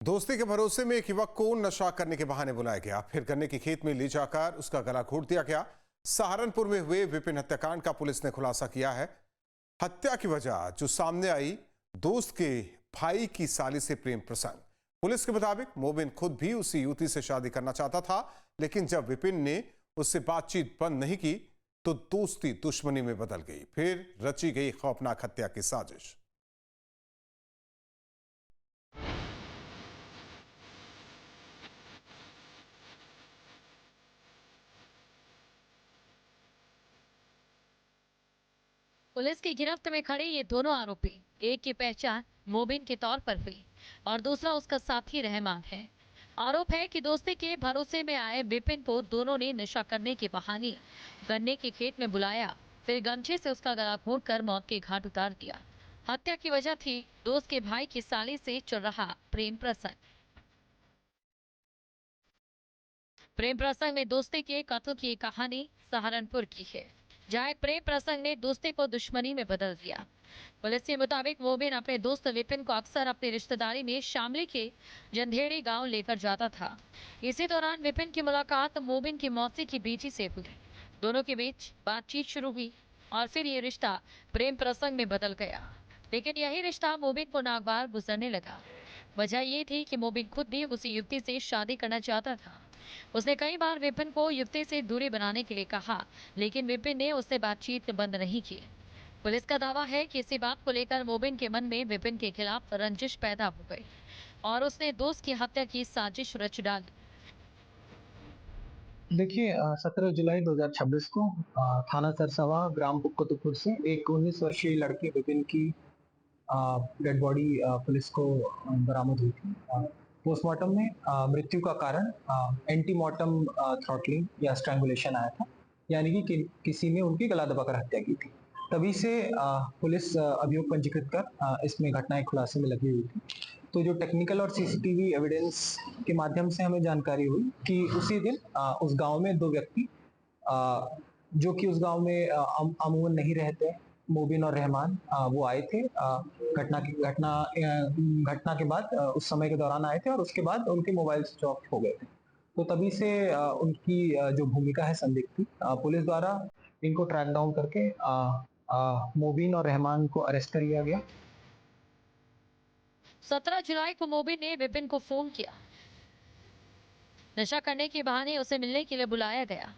दोस्ती के भरोसे में एक युवक को नशा करने के बहाने बुलाया गया, फिर गन्ने की खेत में ले जाकर उसका गला घोट दिया गया। सहारनपुर में हुए विपिन हत्याकांड का पुलिस ने खुलासा किया है। हत्या की वजह जो सामने आई, दोस्त के भाई की साली से प्रेम प्रसंग। पुलिस के मुताबिक मोबिन खुद भी उसी युवती से शादी करना चाहता था, लेकिन जब विपिन ने उससे बातचीत बंद नहीं की तो दोस्ती दुश्मनी में बदल गई। फिर रची गई खौफनाक हत्या की साजिश। पुलिस की गिरफ्त में खड़े ये दोनों आरोपी, एक की पहचान मोबिन के तौर पर हुई और दूसरा उसका साथी रहमान है। आरोप है कि दोस्ती के भरोसे में आए विपिन को दोनों ने नशा करने के बहाने गन्ने के खेत में बुलाया, फिर गमछे से उसका गला घोंटकर मौत के घाट उतार दिया। हत्या की वजह थी दोस्त के भाई की साली से चल रहा प्रेम प्रसंग। प्रेम प्रसंग में दोस्ती के कत्ल की कहानी सहारनपुर की है, जहां एक प्रेम प्रसंग ने दोस्ती को दुश्मनी में बदल दिया। पुलिस के मुताबिक मोबिन अपने दोस्त विपिन को अक्सर अपनी रिश्तेदारी में शामली के जंधेड़ी गांव लेकर जाता था। इसी दौरान विपिन की मुलाकात मोबिन की मौसी की बेटी से हुई। दोनों के बीच बातचीत शुरू हुई और फिर ये रिश्ता प्रेम प्रसंग में बदल गया। लेकिन यही रिश्ता मोबिन को नागवार गुजरने लगा। वजह ये थी कि मोबिन खुद भी उसी युवती से शादी करना चाहता था। उसने कई बार विपिन को युवती से दूरी बनाने के लिए कहा, लेकिन विपिन ने उससे बातचीत बंद नहीं की। पुलिस का दावा है कि इसी बात को लेकर मोबिन के मन में विपिन के खिलाफ रंजिश पैदा हो गई और उसने दोस्त की हत्या की साजिश रच डाली। देखिए 17 जुलाई 2026 को थाना सरसवा ग्राम कुतुबपुर से एक 19 वर्षीय लड़के विपिन की डेड बॉडी पुलिस को बरामद हुई थी। पोस्टमार्टम में मृत्यु का कारण एंटीमॉर्टम थ्रॉटलिंग या स्ट्रैंगुलेशन आया था, यानी किसी ने उनकी गला दबाकर हत्या की थी। तभी से पुलिस अभियोग पंजीकृत कर इसमें घटना के खुलासे में लगी हुई थी। तो जो टेक्निकल और सीसीटीवी एविडेंस के माध्यम से हमें जानकारी हुई कि उसी दिन उस गांव में दो व्यक्ति जो कि उस गांव में अमूमन नहीं रहते, मोबिन और रहमान, वो आए थे। घटना के बाद उस समय के दौरान आए थे और उसके बाद उनके मोबाइल स्विच ऑफ हो गए थे। तो तभी से उनकी जो भूमिका है संदिग्ध थी। पुलिस द्वारा इनको ट्रैक डाउन करके मोबिन और रहमान को अरेस्ट कर लिया गया। 17 जुलाई को मोबिन ने विपिन को फोन किया। नशा करने के बहाने उसे मिलने के लिए बुलाया गया।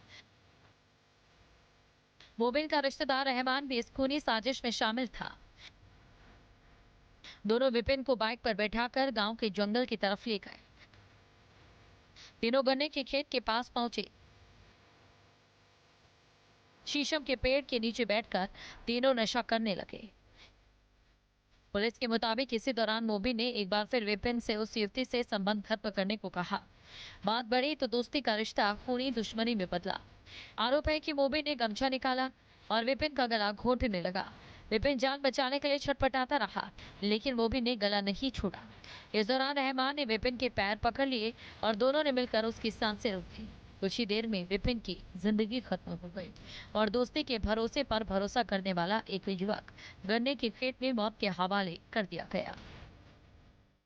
मोबिन का रिश्तेदार रहमान भी इस खूनी साजिश में शामिल था। दोनों विपिन को बाइक पर बैठाकर गांव के जंगल की तरफ ले गए। तीनों गन्ने के खेत के पास पहुंचे। शीशम के पेड़ के नीचे बैठकर तीनों नशा करने लगे। पुलिस के मुताबिक इसी दौरान मोबिन ने एक बार फिर विपिन से उस युवती से संबंध खत्म करने को कहा। बात बढ़ी तो दोस्ती का रिश्ता खूनी दुश्मनी में बदला। आरोप है कि मोबिन ने गमछा निकाला और विपिन का गला घोंटने लगा। विपिन जान बचाने के लिए छटपटाता रहा, लेकिन मोबिन ने गला नहीं छोड़ा। इस दौरान रहमान ने विपिन के पैर पकड़ लिए और दोनों ने मिलकर उसकी सांसें रोक दी। कुछ ही देर में विपिन की जिंदगी खत्म हो गई और दोस्ती के भरोसे पर भरोसा करने वाला एक युवक गन्ने के खेत में मौत के हवाले कर दिया गया।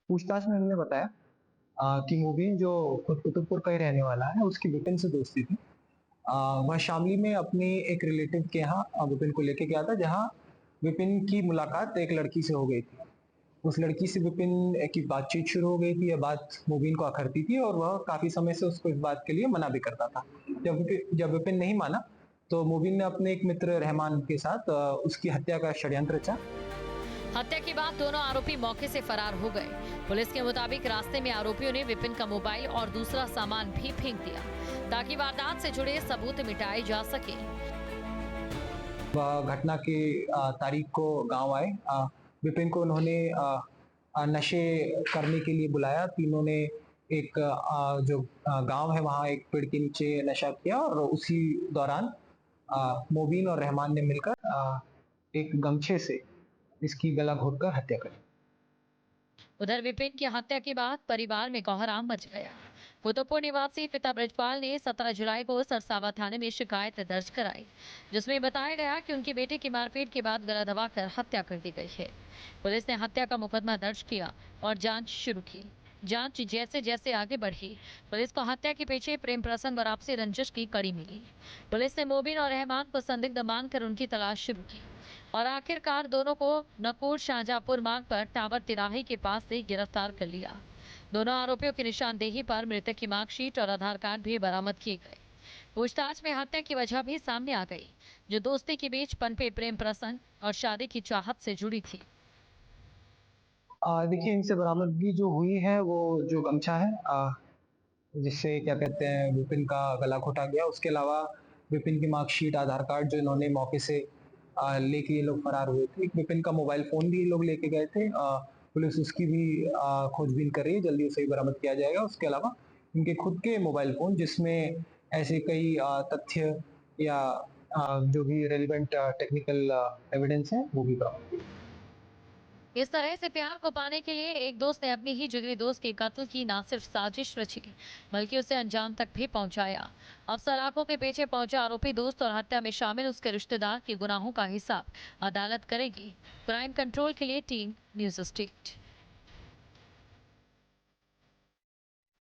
पूछताछ में उन्होंने बताया कि मुबीन जो खुद कुतुबपुर का ही रहने वाला है, उसकी विपिन से दोस्ती थी। वह शामली में अपनी एक रिलेटिव के यहाँ विपिन को लेके गया था, जहाँ विपिन की मुलाकात एक लड़की से हो गई थी। उस लड़की से विपिन की बातचीत शुरू हो गई थी। यह बात मुबीन को अखरती थी और वह काफी समय से उसको इस बात के लिए मना भी करता था। जब विपिन नहीं माना, तो मुबीन ने अपने एक मित्र रहमान के साथ उसकी हत्या का षड्यंत्र रचा। हत्या के बाद दोनों आरोपी मौके से फरार हो गए। पुलिस के मुताबिक रास्ते में आरोपियों ने विपिन का मोबाइल और दूसरा सामान भी फेंक दिया, ताकि वारदात से जुड़े सबूत मिटाए जा सके। वह घटना की तारीख को गांव आए। विपिन को उन्होंने नशे करने के लिए बुलाया। तीनों ने एक जो गांव है वहां एक पेड़ के नीचे नशा किया और उसी दौरान मोबीन और रहमान ने मिलकर एक गमछे से इसकी गला घोटकर हत्या कर दी। उधर विपिन की हत्या के बाद परिवार में कोहराम मच गया। कुतुबपुर निवासी पिता ब्रजपाल ने 17 जुलाई को सरसावा थाने में शिकायत दर्ज कराई, जिसमें बताया गया कि उनके बेटे की मारपीट के बाद गला दबाकर हत्या कर दी गई है। पुलिस ने हत्या का मुकदमा दर्ज किया और जांच शुरू की। जांच जैसे जैसे आगे बढ़ी, पुलिस को हत्या के पीछे प्रेम प्रसंग और आपसी रंजिश की कड़ी मिली। पुलिस ने मोबिन और रहमान को संदिग्ध मानकर उनकी तलाश शुरू की और आखिरकार दोनों को नकोर शाहजहांपुर मार्ग पर टावर तिराही के पास से गिरफ्तार कर लिया। दोनों आरोपियों की निशानदेही पर मृतक की मार्कशीट और आधार कार्ड भी बरामद किए गए। पूछताछ में हत्या की वजह भी सामने आ गई, जो दोस्ती के बीच पनपे प्रेम प्रसंग और शादी की चाहत से जुड़ी थी। देखिए इनसे बरामदगी जो हुई है वो जो गमछा है जिससे क्या कहते हैं विपिन का गला घोटा गया। उसके अलावा विपिन की मार्कशीट, आधार कार्ड जो इन्होंने मौके से लेके ये लोग फरार हुए थे। विपिन का मोबाइल फ़ोन भी ये लोग लेके गए थे। पुलिस उसकी भी खोजबीन कर रही है, जल्दी उसे भी बरामद किया जाएगा। उसके अलावा इनके खुद के मोबाइल फ़ोन जिसमें ऐसे कई तथ्य या जो भी रेलेवेंट टेक्निकल एविडेंस है वो भी बरामद किए। इस तरह से प्यार को पाने के लिए एक दोस्त ने अपनी ही जिगरी दोस्त के कत्ल की न सिर्फ साजिश रची, बल्कि उसे अंजाम तक भी पहुंचाया। अब सलाखों के पीछे पहुंचे आरोपी दोस्त और हत्या में शामिल उसके रिश्तेदार के गुनाहों का हिसाब अदालत करेगी। क्राइम कंट्रोल के लिए टीम न्यूज स्टेट।